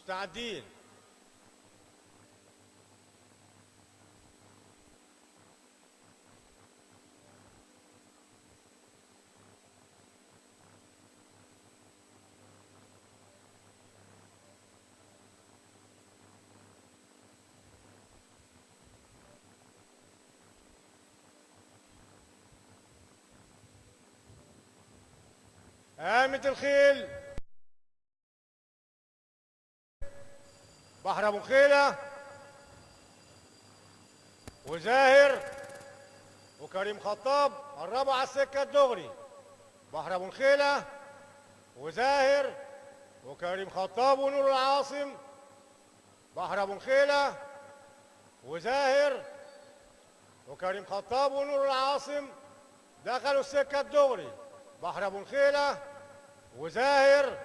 مستعدين. قامت الخيل. بحر ابو خيله وزاهر وكريم خطاب قربوا على السكه الدغري. بحر ابو خيله وزاهر وكريم خطاب ونور العاصم. بحر ابو خيله وزاهر وكريم خطاب ونور العاصم دخلوا السكه الدغري. بحر ابو خيله وزاهر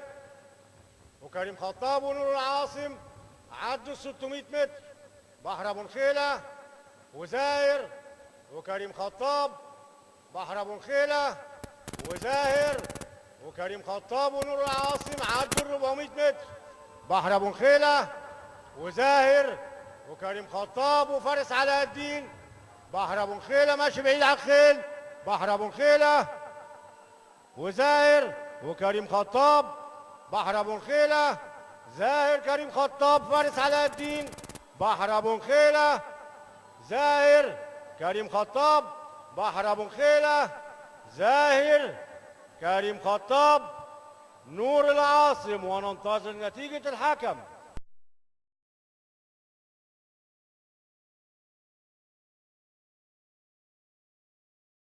وكريم خطاب ونور العاصم عدوا 600 متر. بحر ابو خيله وزاهر وكريم خطاب. بحر ابو خيله وزاهر وكريم خطاب ونور العاصم عدوا 400 متر. بحر ابو خيله وزاهر وكريم خطاب وفارس علاء الدين. بحر ابو خيله ماشي بعيد على الخيل. بحر ابو خيله وزاهر وكريم خطاب. بحر ابو خيله زاهر كريم خطاب فارس علاء الدين. بحر ابو خيله زاهر كريم خطاب. بحر ابو خيله زاهر كريم خطاب نور العاصم. وننتظر نتيجة الحكم.